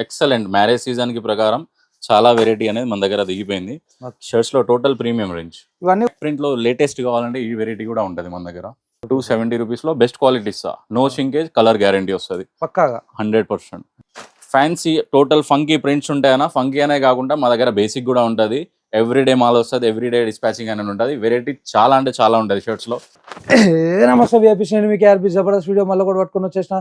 Excellent marriage season కి ప్రకారం చాలా వెరైటీ అనేది మన దగ్గర దిగిపోయింది. షర్ట్స్ లో టోటల్ ప్రీమియం రేంజ్. ఇవన్నీ ప్రింట్ లో లేటెస్ట్ కావాలంటే ఈ వెరైటీ కూడా ఉంటది మన దగ్గర. 270 రూపీస్ లో బెస్ట్ క్వాలిటీ ఇస్తా. నో షింకేజ్, కలర్ గ్యారంటీ వస్తుంది పక్కాగా 100%. ఫ్యాన్సీ టోటల్ ఫంకీ ప్రింట్స్ ఉంటాయన్నా, ఫంకీ అనే కాకుండా మా దగ్గర బేసిక్ కూడా ఉంటుంది. ఎవ్రీడే మాల్ వస్తుంది, ఎవ్రీడే డిస్పాచింగ్ అనేది ఉంటుంది. వెరైటీ చాలా అంటే చాలా ఉంటుంది షర్ట్స్ లో. నమస్తే విఐపీస్, నేను మీకు ఆర్పీ జబర్దస్త్ వీడియో మళ్ళీ కూడా పట్టుకొని వచ్చేసిన.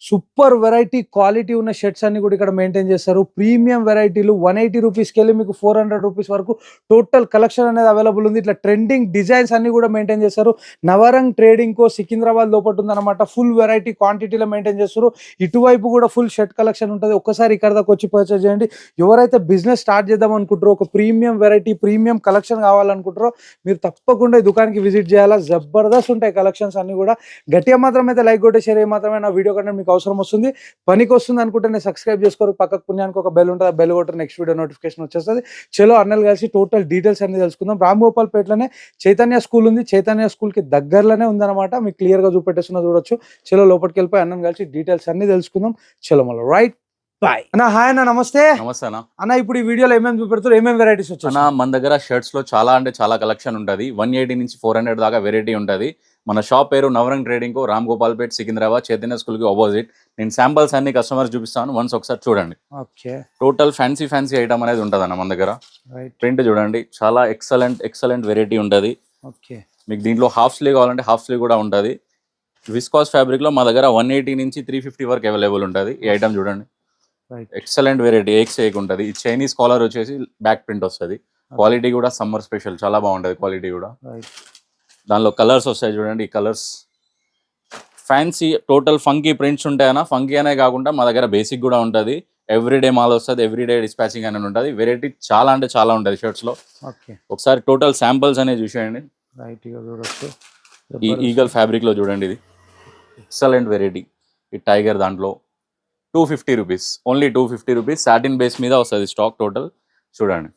సూపర్ వెరైటీ క్వాలిటీ ఉన్న షర్ట్స్ అన్ని కూడా ఇక్కడ మెయింటైన్ చేస్తారు. ప్రీమియం వెరైటీలు 180 రూపీస్కి వెళ్ళి మీకు 400 రూపీస్ వరకు టోటల్ కలెక్షన్ అనేది అవైలబుల్ ఉంది. ఇట్లా ట్రెండింగ్ డిజైన్స్ అన్ని కూడా మెయింటైన్ చేస్తారు. నవరంగ్ ట్రేడింగ్ కో సికింద్రాబాద్ లోపల ఉందన్నమాట. ఫుల్ వెరైటీ క్వాంటిటీలో మెయింటైన్ చేస్తారు. ఇటువైపు కూడా ఫుల్ షర్ట్ కలెక్షన్ ఉంటుంది. ఒక్కసారి ఇక్కడ దాకా వచ్చి పర్చేస్ చేయండి. ఎవరైతే బిజినెస్ స్టార్ట్ చేద్దాం అనుకుంటారో, ఒక ప్రీమియం వెరైటీ ప్రీమియం కలెక్షన్ కావాలనుకుంటారో మీరు తప్పకుండా ఈ దుకాణానికి విజిట్ చేయాలా. జబర్దస్త్ ఉంటాయి కలెక్షన్స్ అన్ని కూడా. గట్టిగా మాత్రం అయితే లైక్ కొట్టే షేర్ మాత్రమే నా వీడియో కంటే మీకు అవసరం వస్తుంది, పనికి వస్తుంది అనుకుంటే నేను సబ్స్క్రైబ్ చేసుకోరు. పక్కకు పుణ్యానికి ఒక బెల్ ఉంటుంది, ఆ బెల్ కొట్టే నెక్స్ట్ వీడియో నోటిఫికేషన్ వచ్చేస్తుంది. చలో అన్నలు కలిసి టోటల్ డీటెయిల్స్ అన్ని తెలుసుకుందాం. రామ్గోపాల్పేటలోనే చైతన్య స్కూల్ ఉంది. చైతన్య స్కూల్కి దగ్గరలోనే ఉందన్నమాట. మీకు క్లియర్గా చూపెట్టేస్తున్నా చూడొచ్చు. చలో లోపలికి వెళ్ళిపోయి అన్నను కలిసి డీటెయిల్స్ అన్ని తెలుసుకుందాం. చలో మళ్ళీ రైట్ బాయ్ అన్న. హాయ్ అన్న, నమస్తే. నమస్తే అన్న. అన్న ఇప్పుడు ఈ వీడియోలో ఏమేమి చూపెడతారు, ఏమేమి వెరైటీస్ వచ్చాయి అన్న? మన దగ్గర షర్ట్స్ లో చాలా అంటే చాలా కలెక్షన్ ఉంటుంది. 180 నుంచి 400 దాకా వెరైటీ ఉంటుంది. మన షాప్ పేరు నవరంగ్ ట్రేడింగ్ కో, రామ్ గోపాల్పేట్, సికింద్రాబాద్, చైతన్య స్కూల్ కి ఆపోజిట్. నేను శాంపుల్స్ అన్ని కస్టమర్స్ చూపిస్తాను, వన్స్ ఒకసారి చూడండి. ఓకే. టోటల్ ఫ్యాన్సీ ఐటమ్ అనేది ఉంటుంది అన్న మన దగ్గర. ప్రింట్ చూడండి, చాలా ఎక్సలెంట్ వెరైటీ ఉంటుంది. ఓకే. మీకు దీంట్లో హాఫ్ స్లీవ్ కావాలంటే హాఫ్ స్లీవ్ కూడా ఉంటుంది. విస్కాస్ ఫ్యాబ్రిక్ లో మా దగ్గర 180 నుంచి 350 వరకు అవైలబుల్ ఉంటుంది. ఈ ఐటమ్ చూడండి, ఎక్సలెంట్ వెరైటీ, ఏక్ ఉంటుంది. ఈ చైనీస్ కాలర్ వచ్చేసి బ్యాక్ ప్రింట్ వస్తుంది. క్వాలిటీ కూడా సమ్మర్ స్పెషల్, చాలా బాగుంటుంది క్వాలిటీ కూడా. దానిలో కలర్స్ వస్తాయి చూడండి, ఈ colours fancy total funky prints ఉంటాయన్నా, ఫంకీ అనే కాకుండా మా దగ్గర బేసిక్ కూడా ఉంటుంది. ఎవ్రీడే మాల్ వస్తుంది, ఎవ్రీడే డిస్పాచింగ్ అనేది ఉంటుంది. వెరైటీ చాలా అంటే చాలా ఉంటుంది షర్ట్స్ లో. ఒకసారి టోటల్ శాంపుల్స్ అనేది చూసేయండి. ఈ ఈగల్ ఫ్యాబ్రిక్ లో చూడండి, ఇది ఎక్సలెంట్ వెరైటీ. ఈ టైగర్ దాంట్లో 250 rupees, only 250 rupees. Satin base మీద వస్తుంది స్టాక్ టోటల్. చూడండి,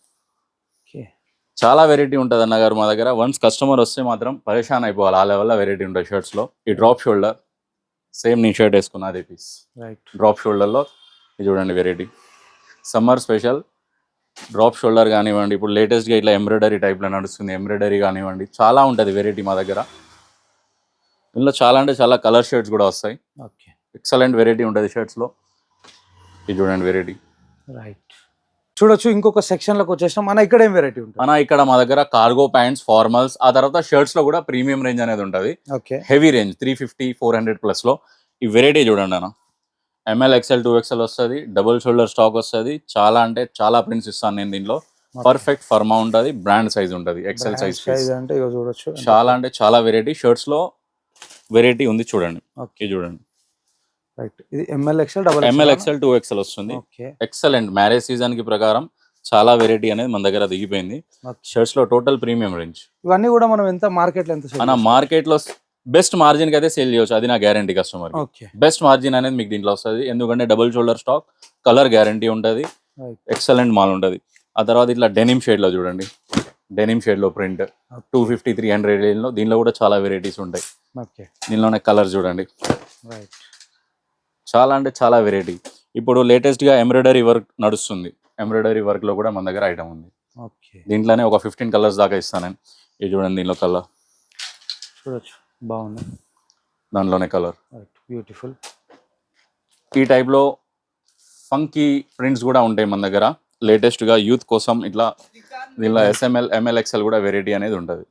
చాలా వెరైటీ ఉంటుంది అన్నగారు మా దగ్గర. వన్స్ కస్టమర్ వస్తే మాత్రం పరేషాన్ అయిపోవాలి, ఆ లెవెల్లో వెరైటీ ఉంటుంది షర్ట్స్ లో. ఈ డ్రాప్ షోల్డర్ సేమ్ నీ షర్ట్ వేసుకున్నా అదే పీస్. డ్రాప్ షోల్డర్లో ఇది చూడండి variety, summer special. Drop shoulder కానివ్వండి, ఇప్పుడు లేటెస్ట్గా ఇట్లా ఎంబ్రాయిడరీ టైప్లో నడుస్తుంది. ఎంబ్రాయిడరీ కానివ్వండి, చాలా ఉంటుంది వెరైటీ మా దగ్గర. ఇందులో చాలా అంటే చాలా కలర్ షర్ట్స్ కూడా వస్తాయి. ఎక్సలెంట్ వెరైటీ ఉంటుంది షర్ట్స్ లో. ఇది చూడండి వెరైటీ. చూడొచ్చు. ఇంకొక సెక్షన్ లోకి వచ్చేసాం. మన ఇక్కడ ఏం వెరైటీ ఉంటుంది? మన ఇక్కడ మా దగ్గర కార్గో ప్యాంట్స్, ఫార్మల్స్, ఆ తర్వాత షర్ట్స్ లో కూడా ప్రీమియం రేంజ్ అనేది ఉంటుంది. హెవీ రేంజ్ 350 400 ప్లస్ లో ఈ వెరైటీ చూడండి అన్న. ML XL 2XL వస్తుంది, డబుల్ షోల్డర్ స్టాక్ వస్తుంది. చాలా అంటే చాలా ప్రింట్స్ ఇస్తాను నేను దీంట్లో. పర్ఫెక్ట్ ఫర్మా ఉంటుంది, బ్రాండ్ సైజ్ ఉంటుంది, ఎక్సెల్ సైజ్ అంటే చూడొచ్చు. చాలా అంటే చాలా వెరైటీ షర్ట్స్ లో వెరైటీ ఉంది చూడండి. ఓకే చూడండి, ఇది ML XL 2XL వస్తుంది. ఎక్సలెంట్ మ్యారేజ్ సీజన్ కి ప్రకారం చాలా వెరైటీ అనేది మన దగ్గర దిగిపోయింది షర్ట్స్ లో. Total premium range. ఇవన్నీ కూడా మనం ఎంత మార్కెట్ లో ఎంత మన మార్కెట్ లో బెస్ట్ మార్జిన్ కి అయితే సేల్ చేయవచ్చు, అది నా గ్యారంటీ కస్టమర్. బెస్ట్ మార్జిన్ అనేది మీకు దీంట్లో వస్తుంది, ఎందుకంటే double shoulder stock, colour guarantee ఉంటుంది, ఎక్సలెంట్ మాల్ ఉంటుంది. ఆ తర్వాత ఇట్లా డెనిమ్ షేడ్ లో చూడండి, డెనిమ్ షేడ్ లో ప్రింట్ 250 300 లో. దీనిలో కూడా చాలా వెరైటీస్ ఉంటాయి. దీనిలోనే కలర్ చూడండి, చాలా అంటే చాలా వెరైటీ. ఇప్పుడు లేటెస్ట్ గా ఎంబ్రాయిడరీ వర్క్ నడుస్తుంది. ఎంబ్రాయిడరీ వర్క్ లో కూడా మన దగ్గర ఐటమ్ ఉంది. దీంట్లోనే ఒక 15 కలర్స్ దాకా ఇస్తాను నేను. ఇది చూడండి, దీనిలో కలర్ బాగుంది, దాంట్లోనే కలర్ బ్యూటిఫుల్. ఈ టైప్ లో ఫంకీ ప్రింట్స్ కూడా ఉంటాయి మన దగ్గర. లేటెస్ట్ గా యూత్ కోసం ఇట్లా దీనిలో SML ML XL కూడా వెరైటీ అనేది ఉంటుంది.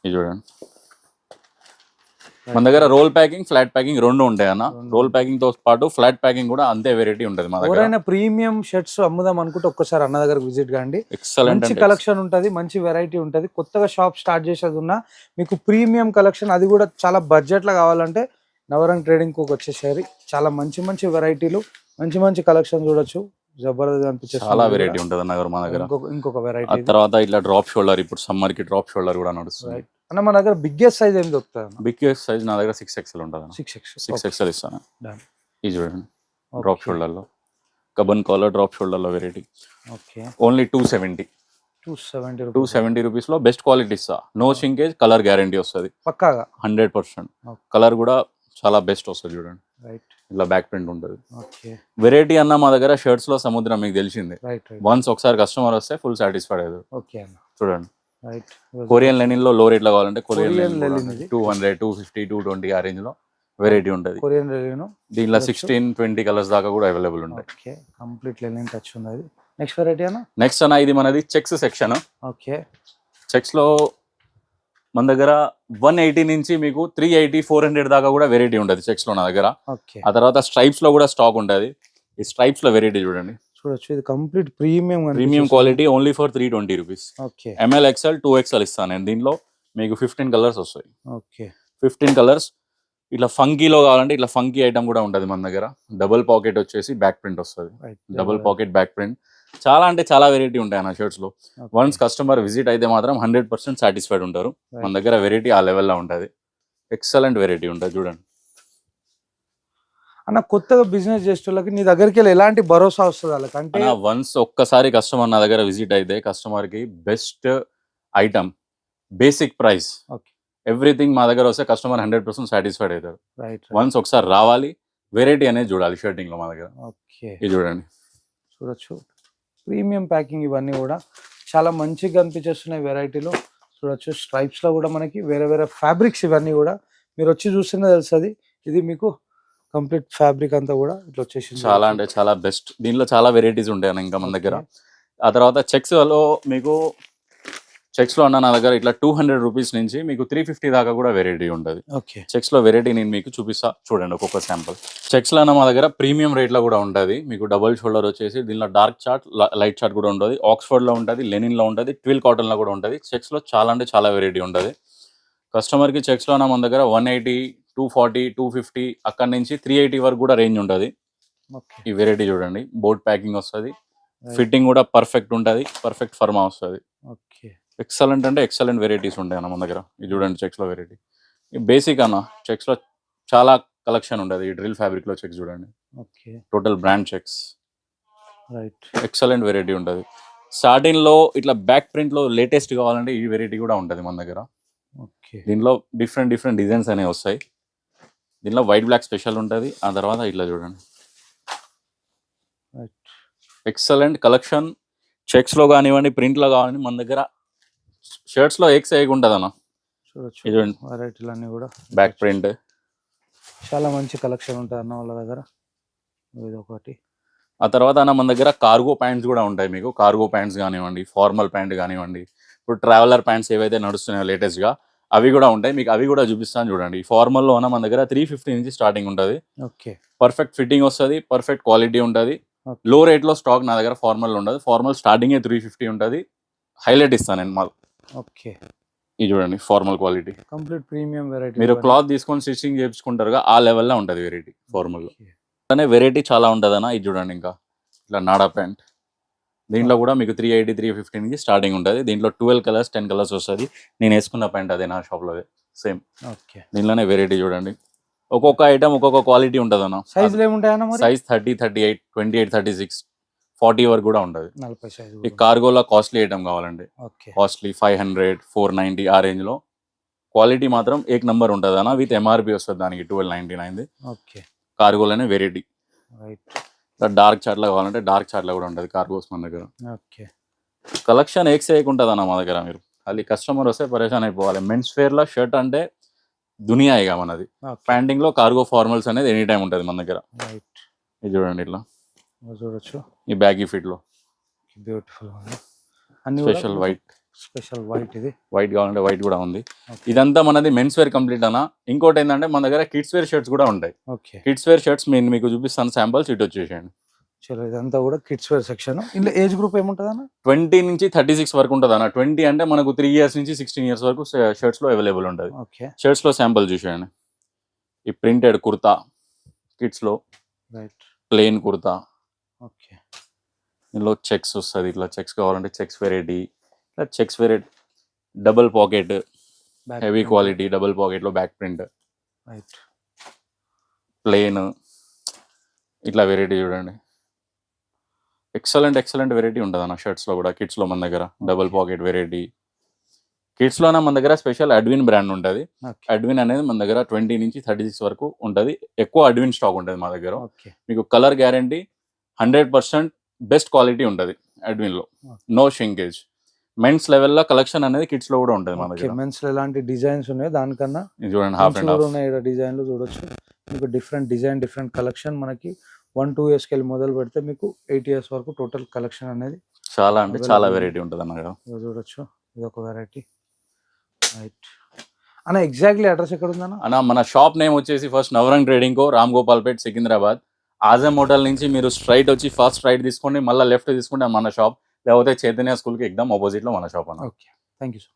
ఇది చూడండి, మన దగ్గర రోల్ ప్యాకింగ్, ఫ్లాట్ ప్యాకింగ్ రెండు ఉంటాయి అన్న. రోల్ ప్యాకింగ్ తో పాటు ఫ్లాట్ ప్యాకింగ్ కూడా అంతే వెరైటీ ఉంటుంది మన దగ్గర. ప్రీమియం షర్ట్స్ అమ్ముదాం అనుకుంటే ఒక్కసారి అన్న దగ్గర విజిట్ కాండి. ఎక్సలెంట్ కలెక్షన్ ఉంటుంది, మంచి వెరైటీ ఉంటుంది. కొత్తగా షాప్ స్టార్ట్ చేసేది ఉన్నా మీకు ప్రీమియం కలెక్షన్, అది కూడా చాలా బడ్జెట్ లో కావాలంటే నవరంగ్ ట్రేడింగ్ కోకి వచ్చేసరి చాలా మంచి వెరైటీలు, మంచి కలెక్షన్ చూడొచ్చు. జబర్దస్త్ అనిపించే చాలా వెరైటీ ఉంటుంది అన్న మన దగ్గర. ఇంకొక వెరైటీ తర్వాత ఇట్లా డ్రాప్ షోల్డర్, ఇప్పుడు సమ్మర్ కి డ్రాప్ షోల్డర్ కూడా నడుస్తుంది అన్న. మన దగ్గర బిగ్గెస్ట్ సైజ్ ఏం దొరుకుతుంది? బిగ్గెస్ట్ సైజ్ నా దగ్గర 6XL ఉంటుంది. 6XL ఇస్తాను. ఇది చూడండి, డ్రాప్ షోల్డర్ లో కబన్ కాలర్, డ్రాప్ షోల్డర్ లో వెరైటీ. ఓన్లీ 270 రూపీస్ లో బెస్ట్ క్వాలిటీ ఇస్తా. నో షింకేజ్, కలర్ గ్యారంటీ వస్తుంది పక్కాగా 100%. కలర్ కూడా చాలా బెస్ట్ వస్తుంది చూడండి. ఇట్లా బ్యాక్ ప్రింట్ ఉంటుంది. ఓకే వెరైటీ అన్న మా దగ్గర షర్ట్స్ లో సముద్రం మీకు తెలిసిందే. రైట్ వన్స్ ఒకసారి కస్టమర్ వస్తే ఫుల్ సాటిస్ఫైడ్ అవుతారు. ఓకే అన్న చూడండి రైట్ కొరియన్ లెనిన్ లో లో రేట్ లో కావాలంటే కొరియన్ కొరియన్ లెనిన్ లెనిన్ ఇది 200, 250, 220 ఆ రేంజ్ లో వెరైటీ ఉంటుంది. కొరియన్ లెనిన్ దీనిలో 16-20 కలర్స్ దాకా కూడా అవైలబుల్ ఉంటాయి. ఓకే కంప్లీట్ లెనిన్ టచ్ ఉన్నది. నెక్స్ట్ వెరైటీ అన్న నెక్స్ట్ అన్న ఇది మనది చెక్స్ సెక్షన్. ఓకే చెక్స్ లో మన దగ్గర 180 నుంచి మీకు 380, 400 దాకా కూడా వెరైటీ ఉంటుంది చెక్స్ లో నా దగ్గర. ఓకే ఆ తర్వాత స్ట్రైప్స్ లో కూడా స్టాక్ ఉంటుంది. ఈ స్ట్రైప్స్ లో వెరైటీ చూడండి, చూడొచ్చు ఇది complete premium quality only for 320 rupees. Okay ML XL 2XL ఇస్తాను నేను. దీనిలో మీకు 15 కలర్స్ వస్తాయి. Okay 15 colours. ఇట్లా ఫంకీలో కావాలంటే ఇట్లా ఫంకీ ఐటమ్ కూడా ఉంటుంది మన దగ్గర. డబుల్ పాకెట్ వచ్చేసి బ్యాక్ ప్రింట్ వస్తుంది. డబుల్ పాకెట్ బ్యాక్ ప్రింట్ చాలా అంటే చాలా వెరైటీ ఉంటాయి అన్న షర్ట్స్ లో. వన్స్ కస్టమర్ విజిట్ అయితే మాత్రం 100% సాటిస్ఫైడ్ ఉంటారు. మన దగ్గర వెరైటీ ఆ లెవెల్లో ఉంటుంది. ఎక్సలెంట్ వెరైటీ ఉంటుంది చూడండి అన్న. కొత్తగా బిజినెస్ చేసేటోళ్ళకి నీ దగ్గరికి వెళ్ళి ఎలాంటి భరోసా వస్తుంది వాళ్ళకి అంటే? వన్స్ ఒక్కసారి కస్టమర్ నా దగ్గర విజిట్ అయితే కస్టమర్ కి best item, basic price, everything మా దగ్గర వస్తే కస్టమర్ 100% సాటిస్ఫైడ్ అవుతారు. వన్స్ ఒకసారి రావాలి, వెరైటీ అనేది చూడాలి షర్టింగ్ లో మా దగ్గర. ఓకే ఇది చూడండి, చూడొచ్చు ప్రీమియం ప్యాకింగ్ ఇవన్నీ కూడా చాలా మంచిగా కనిపించేస్తున్నాయి వెరైటీలో. చూడొచ్చు స్ట్రైప్స్ లో కూడా మనకి వేరే వేరే ఫ్యాబ్రిక్స్ ఇవన్నీ కూడా మీరు వచ్చి చూస్తేనే తెలుస్తుంది. ఇది మీకు కంప్లీట్ ఫ్యాబ్రిక్ అంతా కూడా ఇట్లా వచ్చేసి చాలా అంటే చాలా బెస్ట్. దీనిలో చాలా వెరైటీస్ ఉంటాయి ఇంకా మన దగ్గర. ఆ తర్వాత చెక్స్ లో మీకు చెక్స్ లో అన్న నా దగ్గర ఇట్లా 200 రూపీస్ నుంచి మీకు 350 దాకా కూడా వెరైటీ ఉంటుంది. ఓకే చెక్స్ లో వెరైటీ నేను మీకు చూపిస్తా చూడండి ఒక్కొక్క శాంపుల్. చెక్స్ లో అన్న మా దగ్గర ప్రీమియం రేట్ లో కూడా ఉంటుంది. మీకు డబుల్ షోల్డర్ వచ్చేసి దీనిలో డార్క్ చార్ట్, లైట్ చార్ట్ కూడా ఉంటుంది. ఆక్స్ఫర్డ్ లో ఉంటుంది, లెనిన్ లో ఉంటుంది, ట్విల్ కాటన్ లో కూడా ఉంటుంది. చెక్స్ లో చాలా అంటే చాలా వెరైటీ ఉంటుంది. కస్టమర్ కి చెక్స్ లో అన్న మన దగ్గర 180, 240, 250 అక్కడ నుంచి 380 వరకు కూడా రేంజ్ ఉంటుంది. ఈ వెరైటీ చూడండి, బోట్ ప్యాకింగ్ వస్తుంది, ఫిట్టింగ్ కూడా పర్ఫెక్ట్ ఉంటుంది, పర్ఫెక్ట్ ఫర్మా వస్తుంది. ఎక్సలెంట్ అంటే ఎక్సలెంట్ వెరైటీస్ ఉంటాయి అన్న మన దగ్గర. ఇది చూడండి చెక్స్ లో వెరైటీ. బేసిక్ అన్న చెక్స్ లో చాలా కలెక్షన్ ఉంటుంది. ఈ డ్రిల్ ఫ్యాబ్రిక్ లో చెక్స్ చూడండి, total brand checks, excellent variety ఉంటుంది. స్టార్టింగ్ లో ఇట్లా బ్యాక్ ప్రింట్ లో లేటెస్ట్ కావాలంటే ఈ వెరైటీ కూడా ఉంటుంది మన దగ్గర. దీనిలో డిఫరెంట్ డిఫరెంట్ డిజైన్స్ అనేవి వస్తాయి. దీనిలో వైట్ బ్లాక్ స్పెషల్ ఉంటుంది. ఆ తర్వాత ఇట్లా చూడండి, ఎక్సలెంట్ కలెక్షన్. చెక్స్ లో కానివ్వండి, ప్రింట్ లో కానివ్వండి, మన దగ్గర షర్ట్స్ లో ఎక్స్ ఉంటుంది అన్న. చూడండి వెరైటీలు అన్ని కూడా బ్యాక్ ప్రింట్ చాలా మంచి కలెక్షన్ ఉంటుంది అన్న వాళ్ళ దగ్గర. ఇది ఒకటి. ఆ తర్వాత అన్న మన దగ్గర కార్గో ప్యాంట్స్ కూడా ఉంటాయి. మీకు కార్గో ప్యాంట్స్ కానివ్వండి, ఫార్మల్ ప్యాంట్ కానివ్వండి, ఇప్పుడు ట్రావెలర్ ప్యాంట్స్ ఏవైతే నడుస్తున్నాయో లేటెస్ట్ గా అవి కూడా ఉంటాయి. మీకు అవి కూడా చూపిస్తాను చూడండి. ఫార్మల్ లో మన దగ్గర 350 నుంచి స్టార్టింగ్ ఉంటుంది. పర్ఫెక్ట్ ఫిట్టింగ్ వస్తుంది, పర్ఫెక్ట్ క్వాలిటీ ఉంటుంది. లో రేట్ లో స్టాక్ నా దగ్గర ఫార్మల్ ఉండదు. ఫార్మల్ స్టార్టింగ్ 350 ఉంటుంది. హైలైట్ ఇస్తాను నేను మాల్. ఇది చూడండి formal quality, complete premium variety. మీరు క్లాత్ తీసుకొని స్టిచ్చింగ్ చేయించుకుంటారుగా ఆ లెవెల్లో ఉంటుంది వెరైటీ ఫార్మల్ లో. అనే వెరైటీ చాలా ఉంటుంది అన్న. ఇది చూడండి ఇంకా ఇట్లా నాడా ప్యాంట్. దీంట్లో కూడా మీకు 380, 350 నుంచి స్టార్టింగ్ ఉంటుంది. దీంట్లో 12 కలర్స్, 10 కలర్స్ వస్తుంది. నేను వేసుకున్న ప్యాంట్ అదే నా షాప్ లో సేమ్. దీంట్లోనే వెరైటీ చూడండి. ఒక్కొక్క ఐటమ్ ఒక్కొక్క క్వాలిటీ ఉంటుంది అన్న. సైజులు ఏముంటాయన్న? సైజ్ 30, 38, 28, 36, 40 వరకు కూడా ఉంటుంది. ఈ కార్గోలో కాస్ట్లీ ఐటమ్ కావాలంటే కాస్ట్లీ 500, 490 ఆ రేంజ్ లో. క్వాలిటీ మాత్రం ఏక్ నంబర్ ఉంటుంది అన్న. విత్ MRP వస్తుంది దానికి 1299. కార్గోలోనే వెరైటీ. డార్క్ చార్ట్ లో కావాలంటే డార్క్ చార్ట్ లో కూడా ఉంటుంది కార్గోస్ మన దగ్గర. కలెక్షన్ ఏక్స్ ఉంటుంది అన్న మా దగ్గర. మీరు అది కస్టమర్ వస్తే పరేషాన్ అయిపోవాలి. మెన్స్ వేర్ లో షర్ట్ అంటే దునియా ఇక మనది. ప్యాంటింగ్ లో కార్గో ఫార్మల్స్ అనేది ఎనీ టైం ఉంటుంది మన దగ్గర. ఇది చూడండి ఇట్లా చూడొచ్చు. ఈ బ్యాగీ ఫిట్ లో బ్యూటిఫుల్ స్పెషల్ వైట్. ఇది వైట్ కావాలంటే వైట్ కూడా ఉంది. ఇదంతా మనది మెన్స్ వేర్ కంప్లీట్ అన్న. ఇంకోటి ఏంటంటే మన దగ్గర కిడ్స్ వేర్ షర్ట్స్ కూడా ఉంటాయి. కిడ్స్ వేర్ షర్ట్స్ నేను మీకు చూపిస్తాను శాంపుల్స్. ఇటు వచ్చేసేయండి. చలో ఇదంతా కూడా కిడ్స్ వేర్ సెక్షన్. ఇందులో ఏజ్ గ్రూప్ ఏముంటుంది అన్న? 20 నుంచి 36 వరకు ఉంటుంది అన్న. 20 అంటే మనకు 3 years నుంచి 16 years వరకు షర్ట్స్ లో అవైలబుల్ ఉంటుంది. షర్ట్స్ లో శాంపుల్ చూసేయండి. ఈ ప్రింటెడ్ కుర్తా కిడ్స్ లో, ప్లెయిన్ కుర్తా, ఇందులో చెక్స్ వస్తుంది. ఇట్లా చెక్స్ కావాలంటే చెక్స్ వెరైటీ, ఇట్లా checks variety, double pocket, heavy quality double pocket లో బ్యాక్ ప్రింట్, ప్లెయిన్, ఇట్లా వెరైటీ చూడండి. ఎక్సలెంట్ వెరైటీ ఉంటుంది అన్న షర్ట్స్ లో కూడా. కిడ్స్ లో మన దగ్గర డబుల్ పాకెట్ వెరైటీ, కిడ్స్ లోనే మన దగ్గర స్పెషల్ అడ్విన్ బ్రాండ్ ఉంటుంది. ఓకే అడ్విన్ అనేది మన దగ్గర 20 నుంచి 36 వరకు ఉంటుంది. ఎక్కువ అడ్విన్ స్టాక్ ఉంటుంది మా దగ్గర. ఓకే మీకు కలర్ గ్యారంటీ 100% బెస్ట్ క్వాలిటీ ఉంటుంది అడ్విన్ లో. No shrinkage. మెన్స్ లెవెల్లో కలెక్షన్ అనేది కిడ్స్ లో కూడా ఉంటుంది మన దగ్గర. మెన్స్ లో ఎలాంటి డిజైన్స్ ఉన్నాయి దానికన్నా ఇది చూడండి హాఫ్ అండ్ హాఫ్. ఉన్నాయి డిజైన్లు చూడొచ్చు. మీకు డిఫరెంట్ డిజైన్ డిఫరెంట్ కలెక్షన్ మనకి 1-2 years కి వెళ్ళి మొదలు పెడితే మీకు 8 years వరకు టోటల్ కలెక్షన్ అనేది చాలా అంటే చాలా వెరైటీ ఉంటుంది అన్నమాట. ఇదిగో చూడొచ్చు. ఇది ఒక వెరైటీ. రైట్ అన్న, ఎగ్జాక్ట్లీ అడ్రస్ ఎక్కడ ఉందన్న? అన్న మన షాప్ నేమ్ వచ్చేసి ఫస్ట్ నవరంగ్ ట్రేడింగ్ కో, రామ్ గోపాల్ పేట్, సికింద్రాబాద్. ఆజమ్ హోటల్ నుంచి మీరు స్ట్రైట్ వచ్చి ఫస్ట్ రైట్ తీసుకోండి, మళ్ళీ లెఫ్ట్ తీసుకుంటే మన షాప్. లేకపోతే చైతన్య స్కూల్ కి ఎగ్దమ్ ఆపోజిట్ లో మన షాప్ అన్న. Okay, thank you sir.